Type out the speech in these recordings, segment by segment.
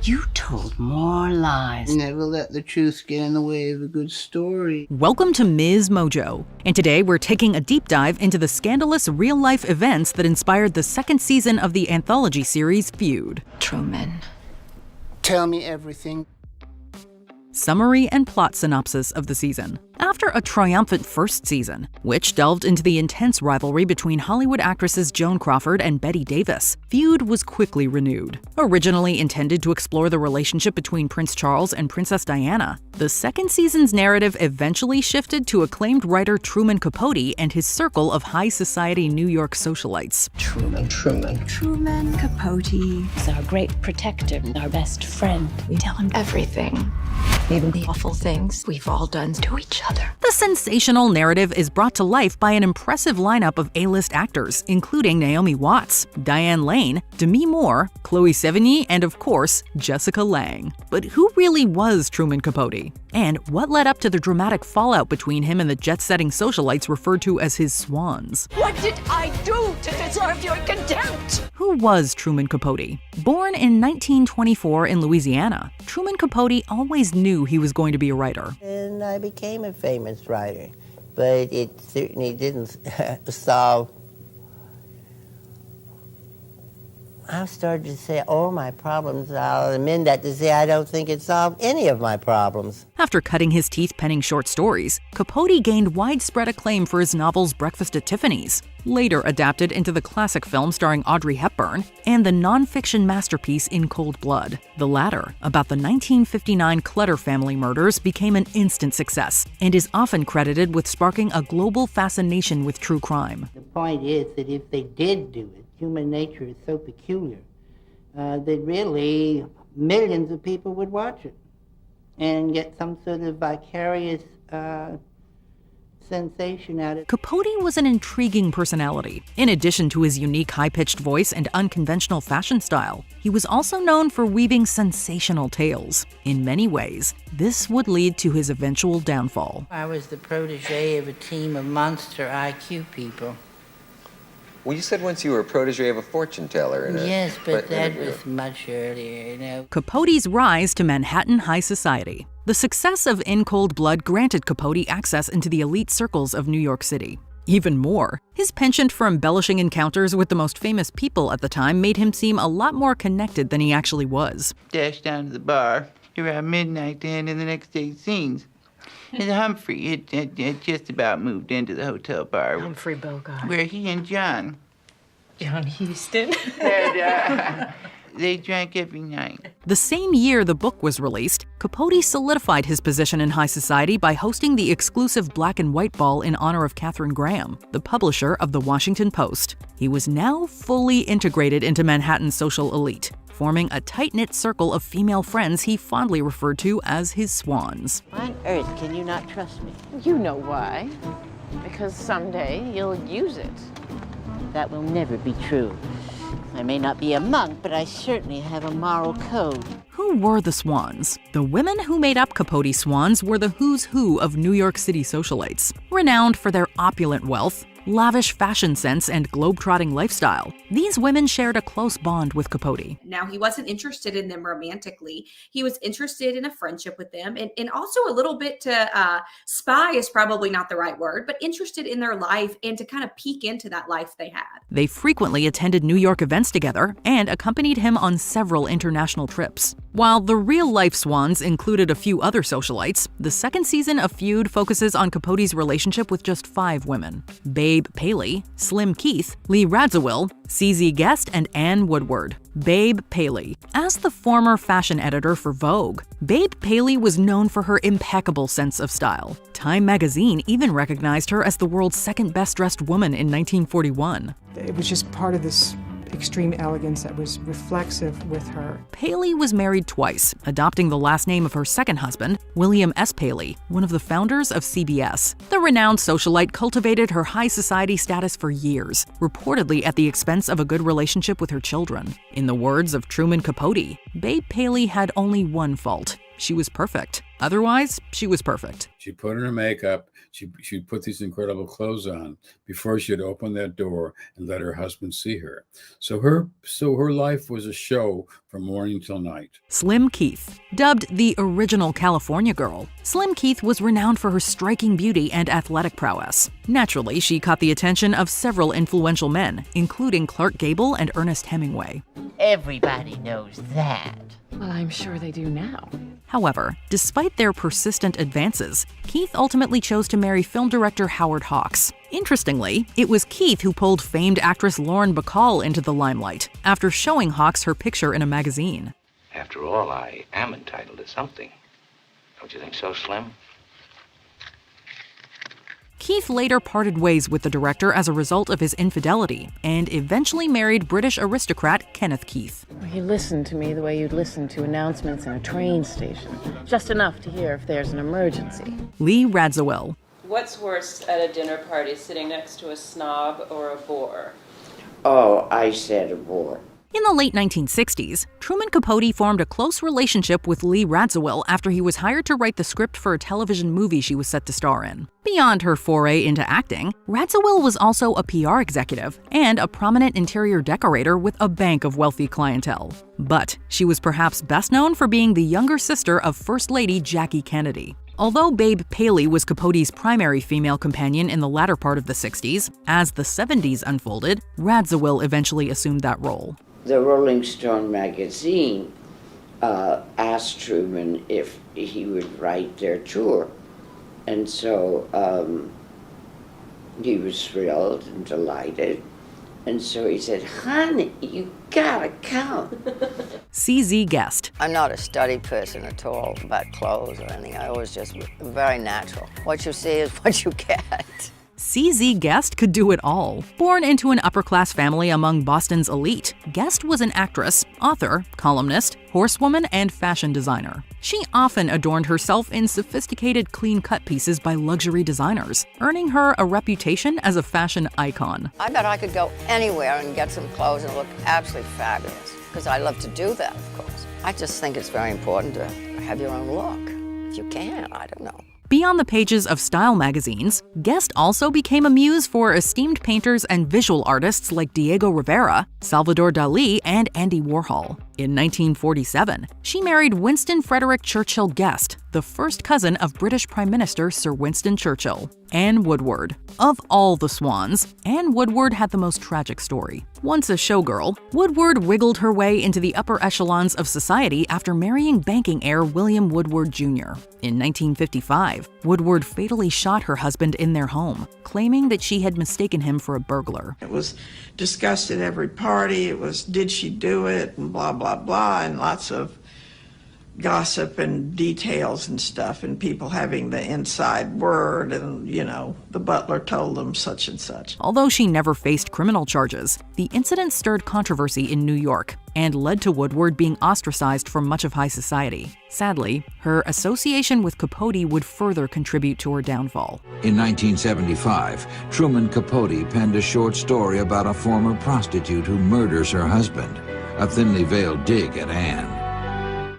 You told more lies. Never let the truth get in the way of a good story. Welcome to MsMojo, and today we're taking a deep dive into the scandalous real-life events that inspired the second season of the anthology series Feud. Truman. Tell me everything. Summary and plot synopsis of the season. After a triumphant first season, which delved into the intense rivalry between Hollywood actresses Joan Crawford and Bette Davis, Feud was quickly renewed. Originally intended to explore the relationship between Prince Charles and Princess Diana, the second season's narrative eventually shifted to acclaimed writer Truman Capote and his circle of high society New York socialites. Truman Capote is our great protector, our best friend. We tell him everything, even the awful things we've all done to each other. The sensational narrative is brought to life by an impressive lineup of A-list actors, including Naomi Watts, Diane Lane, Demi Moore, Chloe Sevigny, and of course, Jessica Lange. But who really was Truman Capote? And what led up to the dramatic fallout between him and the jet-setting socialites referred to as his Swans? What did I do to deserve your contempt? Who was Truman Capote? Born in 1924 in Louisiana, Truman Capote always knew he was going to be a writer. And I became a famous writer, but it certainly didn't solve. I've started to say all my problems. I'll amend that to say I don't think it solved any of my problems. After cutting his teeth penning short stories, Capote gained widespread acclaim for his novels Breakfast at Tiffany's, later adapted into the classic film starring Audrey Hepburn, and the non-fiction masterpiece In Cold Blood. The latter, about the 1959 Clutter family murders, became an instant success and is often credited with sparking a global fascination with true crime. The point is that if they did do it, human nature is so peculiar that really millions of people would watch it and get some sort of vicarious sensation out of it. Capote was an intriguing personality. In addition to his unique high-pitched voice and unconventional fashion style, he was also known for weaving sensational tales. In many ways, this would lead to his eventual downfall. I was the protege of a team of monster IQ people. Well, you said once you were a protege of a fortune teller. Yes, but that was much earlier, you know. Capote's rise to Manhattan high society. The success of In Cold Blood granted Capote access into the elite circles of New York City. Even more, his penchant for embellishing encounters with the most famous people at the time made him seem a lot more connected than he actually was. Dashed down to the bar around midnight to end in the next day's scenes. And Humphrey had just about moved into the hotel bar. Humphrey Bogart. Where he and John Houston. they drank every night. The same year the book was released, Capote solidified his position in high society by hosting the exclusive Black and White Ball in honor of Katharine Graham, the publisher of The Washington Post. He was now fully integrated into Manhattan's social elite, forming a tight-knit circle of female friends he fondly referred to as his Swans. Why on earth can you not trust me? You know why. Because someday you'll use it. That will never be true. I may not be a monk, but I certainly have a moral code. Who were the Swans? The women who made up Capote's Swans were the who's who of New York City socialites, renowned for their opulent wealth, lavish fashion sense, and globetrotting lifestyle. These women shared a close bond with Capote. Now, he wasn't interested in them romantically. He was interested in a friendship with them, and also a little bit to spy is probably not the right word, but interested in their life and to kind of peek into that life they had. They frequently attended New York events together and accompanied him on several international trips. While the real-life Swans included a few other socialites, the second season of Feud focuses on Capote's relationship with just 5 women: Babe Paley, Slim Keith, Lee Radziwill, CZ Guest, and Ann Woodward. Babe Paley. As the former fashion editor for Vogue, Babe Paley was known for her impeccable sense of style. Time magazine even recognized her as the world's second best-dressed woman in 1941. It was just part of this extreme elegance that was reflexive with her. Paley was married twice, adopting the last name of her second husband, William S. Paley, one of the founders of CBS. The renowned socialite cultivated her high society status for years, reportedly at the expense of a good relationship with her children. In the words of Truman Capote, Babe Paley had only one fault: she was perfect. Otherwise, she was perfect. She put on her makeup. She'd put these incredible clothes on before she'd open that door and let her husband see her. So her life was a show from morning till night. Slim Keith. Dubbed the original California girl, Slim Keith was renowned for her striking beauty and athletic prowess. Naturally, she caught the attention of several influential men, including Clark Gable and Ernest Hemingway. Everybody knows that. Well, I'm sure they do now. However, despite their persistent advances, Keith ultimately chose to marry film director Howard Hawks. Interestingly, it was Keith who pulled famed actress Lauren Bacall into the limelight after showing Hawks her picture in a magazine. After all, I am entitled to something. Don't you think so, Slim? Keith later parted ways with the director as a result of his infidelity and eventually married British aristocrat Kenneth Keith. He listened to me the way you'd listen to announcements in a train station. Just enough to hear if there's an emergency. Lee Radziwill. What's worse at a dinner party, sitting next to a snob or a bore? Oh, I said a bore. In the late 1960s, Truman Capote formed a close relationship with Lee Radziwill after he was hired to write the script for a television movie she was set to star in. Beyond her foray into acting, Radziwill was also a PR executive and a prominent interior decorator with a bank of wealthy clientele. But she was perhaps best known for being the younger sister of First Lady Jackie Kennedy. Although Babe Paley was Capote's primary female companion in the latter part of the 60s, as the 70s unfolded, Radziwill eventually assumed that role. The Rolling Stone magazine asked Truman if he would write their tour. And so he was thrilled and delighted. And so he said, honey, you gotta come. CZ Guest. I'm not a study person at all about clothes or anything. I always just very natural. What you see is what you get. CZ Guest could do it all. Born into an upper-class family among Boston's elite, Guest was an actress, author, columnist, horsewoman, and fashion designer. She often adorned herself in sophisticated, clean-cut pieces by luxury designers, earning her a reputation as a fashion icon. I bet I could go anywhere and get some clothes and look absolutely fabulous, because I love to do that, of course. I just think it's very important to have your own look. If you can, I don't know. Beyond the pages of style magazines, Guest also became a muse for esteemed painters and visual artists like Diego Rivera, Salvador Dali, and Andy Warhol. In 1947, she married Winston Frederick Churchill Guest, the first cousin of British Prime Minister Sir Winston Churchill. Ann Woodward. Of all the Swans, Ann Woodward had the most tragic story. Once a showgirl, Woodward wiggled her way into the upper echelons of society after marrying banking heir William Woodward Jr. In 1955, Woodward fatally shot her husband in their home, claiming that she had mistaken him for a burglar. It was discussed at every party. It was, did she do it, and blah, blah, blah, and lots of gossip and details and stuff, and people having the inside word, and, you know, the butler told them such and such. Although she never faced criminal charges, the incident stirred controversy in New York and led to Woodward being ostracized from much of high society. Sadly, her association with Capote would further contribute to her downfall. In 1975, Truman Capote penned a short story about a former prostitute who murders her husband, a thinly veiled dig at Anne.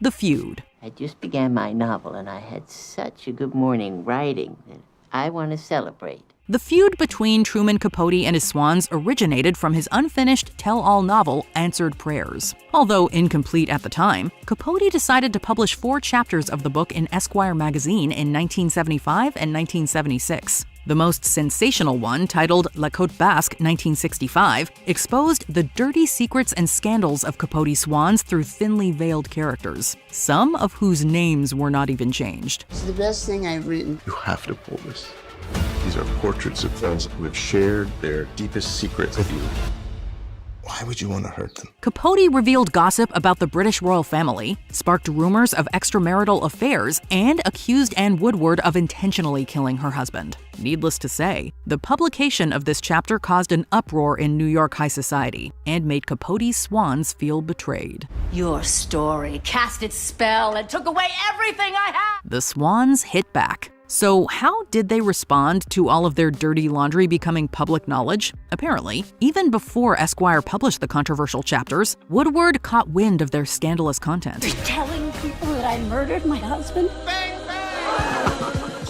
The Feud. I just began my novel, and I had such a good morning writing that I want to celebrate. The feud between Truman Capote and his Swans originated from his unfinished tell-all novel, Answered Prayers. Although incomplete at the time, Capote decided to publish 4 chapters of the book in Esquire magazine in 1975 and 1976. The most sensational one, titled La Côte Basque 1965, exposed the dirty secrets and scandals of Capote's Swans through thinly veiled characters, some of whose names were not even changed. It's the best thing I've written. You have to pull this. These are portraits of friends who have shared their deepest secrets with you. Why would you want to hurt them? Capote revealed gossip about the British royal family, sparked rumors of extramarital affairs, and accused Ann Woodward of intentionally killing her husband. Needless to say, the publication of this chapter caused an uproar in New York high society and made Capote's Swans feel betrayed. Your story cast its spell and took away everything I had. The Swans hit back. So how did they respond to all of their dirty laundry becoming public knowledge? Apparently, even before Esquire published the controversial chapters, Woodward caught wind of their scandalous content. You're telling people that I murdered my husband? Bang, bang.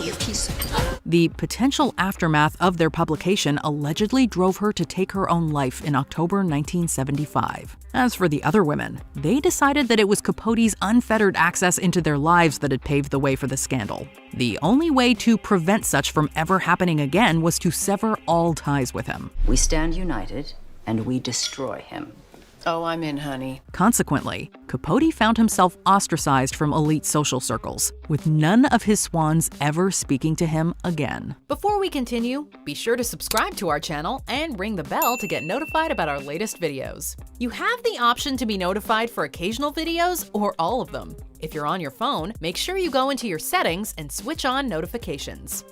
You piece of... The potential aftermath of their publication allegedly drove her to take her own life in October 1975. As for the other women, they decided that it was Capote's unfettered access into their lives that had paved the way for the scandal. The only way to prevent such from ever happening again was to sever all ties with him. We stand united, and we destroy him. Oh, I'm in, honey. Consequently, Capote found himself ostracized from elite social circles, with none of his swans ever speaking to him again. Before we continue, be sure to subscribe to our channel and ring the bell to get notified about our latest videos. You have the option to be notified for occasional videos or all of them. If you're on your phone, make sure you go into your settings and switch on notifications.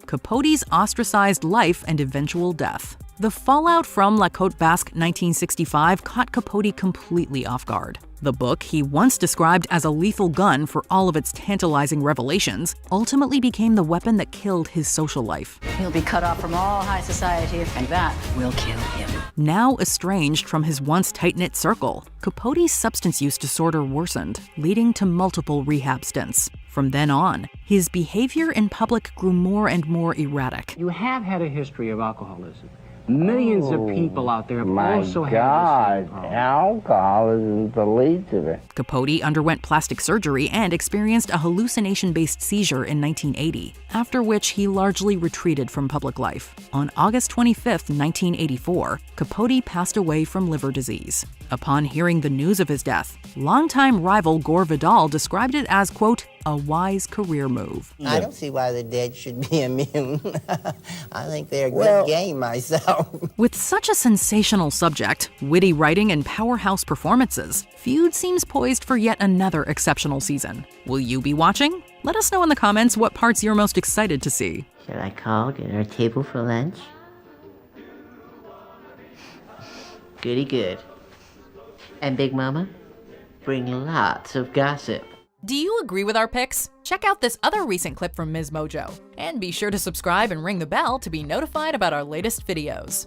Capote's ostracized life and eventual death. The fallout from La Côte Basque 1965 caught Capote completely off guard. The book he once described as a lethal gun for all of its tantalizing revelations ultimately became the weapon that killed his social life. He'll be cut off from all high society, and that will kill him. Now estranged from his once tight-knit circle, Capote's substance use disorder worsened, leading to multiple rehab stints. From then on, his behavior in public grew more and more erratic. You have had a history of alcoholism. Millions of people out there have also had God, alcoholism is the least of it. Capote underwent plastic surgery and experienced a hallucination-based seizure in 1980, after which he largely retreated from public life. On August 25, 1984, Capote passed away from liver disease. Upon hearing the news of his death, longtime rival Gore Vidal described it as, quote, a wise career move. I don't see why the dead should be immune. I think they're a good game myself. With such a sensational subject, witty writing, and powerhouse performances, Feud seems poised for yet another exceptional season. Will you be watching? Let us know in the comments what parts you're most excited to see. Should I call, get our table for lunch? Goody good. And Big Mama, bring lots of gossip. Do you agree with our picks? Check out this other recent clip from MsMojo. And be sure to subscribe and ring the bell to be notified about our latest videos.